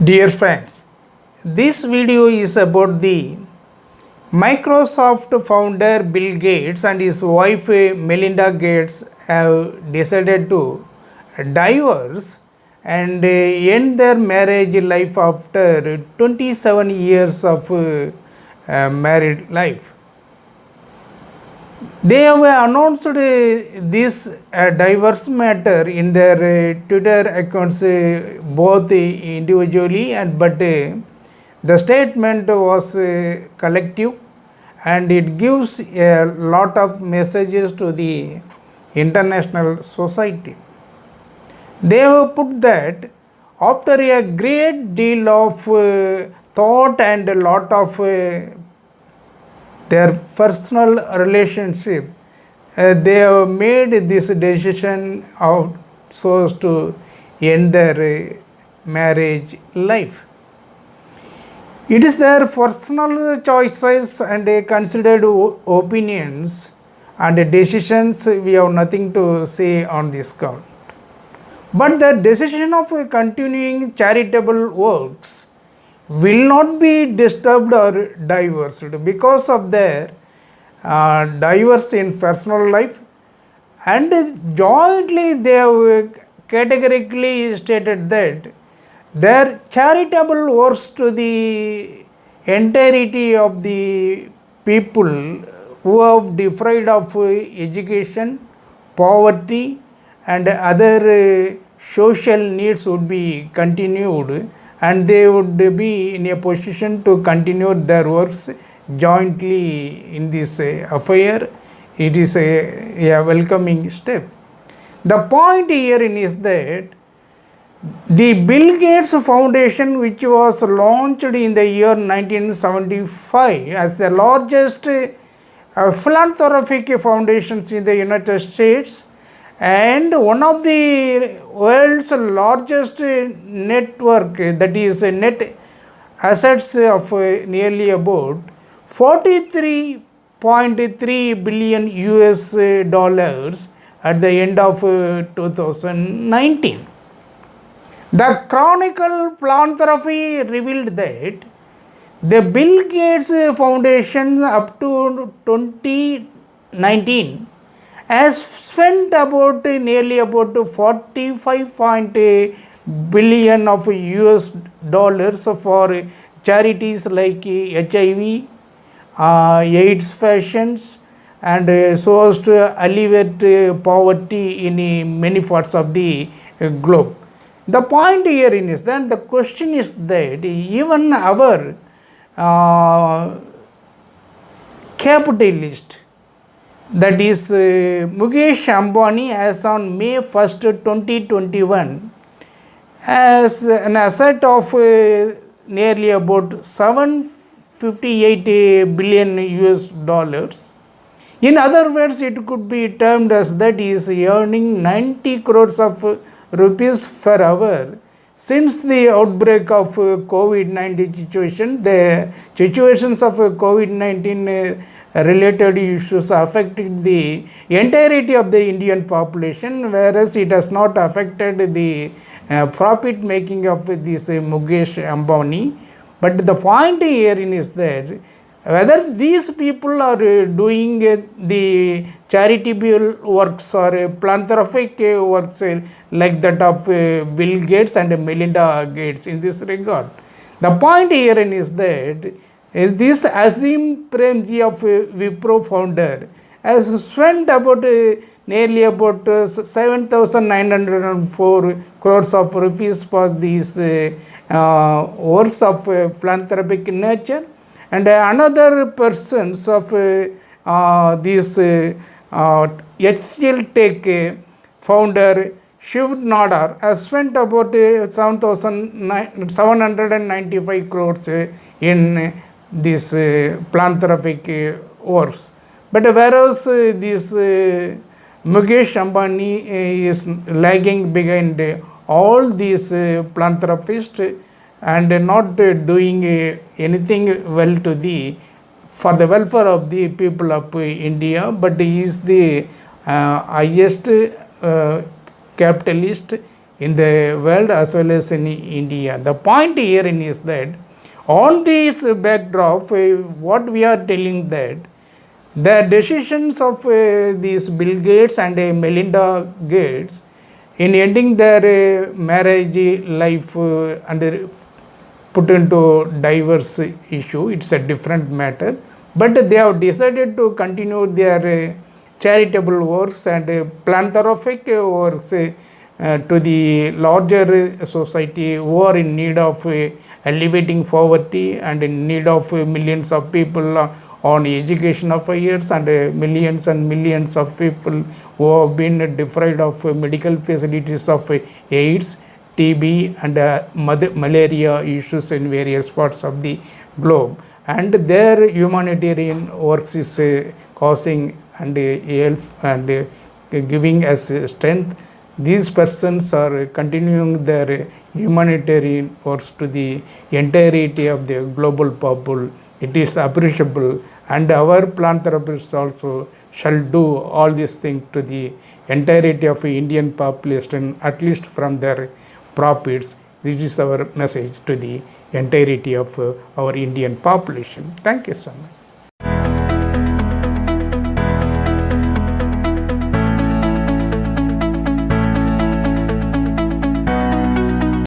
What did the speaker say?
Dear friends, this video is about the Microsoft founder Bill Gates and his wife Melinda Gates have decided to divorce and end their marriage life after 27 years of married life. They have announced this diverse matter in their Twitter accounts both individually and but the statement was collective and it gives a lot of messages to the international society. They have put that after a great deal of thought and a lot of their personal relationship, they have made this decision of so as to end their marriage life. It is their personal choices and considered opinions and decisions. We have nothing to say on this count. But the decision of continuing charitable works will not be disturbed or diverse because of their diverse in personal life, and jointly they have categorically stated that their charitable works to the entirety of the people who have deprived of education, poverty and other social needs would be continued, and they would be in a position to continue their works jointly in this affair. It is a welcoming step. The point here is that the Bill Gates Foundation, which was launched in the year 1975 as the largest philanthropic foundations in the United States, and one of the world's largest network, that is net assets of nearly about 43.3 billion US dollars at the end of 2019. The Chronicle Philanthropy revealed that the Bill Gates Foundation up to 2019 has spent about nearly about 45 billion of US dollars for charities like HIV, AIDS patients, and so as to alleviate poverty in many parts of the globe. The point here is that the question is that even our capitalist, that is Mukesh Ambani, as on May 1st, 2021, has an asset of nearly about 758 billion US dollars. In other words, it could be termed as that he is earning 90 crores of rupees per hour. Since the outbreak of COVID-19 situation, the situations of COVID-19 related issues affected the entirety of the Indian population, whereas it has not affected the profit making of this Mukesh Ambani. But the point here is that whether these people are doing the charitable works or philanthropic works like that of Bill Gates and Melinda Gates in this regard. The point here is that this Azim Premji of Wipro founder has spent about nearly about 7,904 crores of rupees for these works of philanthropic nature, and another persons of this HCL Tech founder Shiv Nadar has spent about 7,795 crores in this philanthropic works. But whereas this Mukesh Ambani is lagging behind all these philanthropists and not doing anything well to the for the welfare of the people of India, but he is the highest capitalist in the world as well as in India. The point here is that on this backdrop, what we are telling that the decisions of these Bill Gates and Melinda Gates in ending their marriage life and put into diverse issue, it's a different matter, but they have decided to continue their charitable works and philanthropic works to the larger society who are in need of alleviating poverty and in need of millions of people on education affairs and millions and millions of people who have been deprived of medical facilities of AIDS, TB and malaria issues in various parts of the globe. And their humanitarian works is causing and help and giving us strength. These persons are continuing their humanitarian works to the entirety of the global people. It is appreciable, and our philanthropists also shall do all these things to the entirety of Indian population, at least from their profits. This is our message to the entirety of our Indian population. Thank you so much.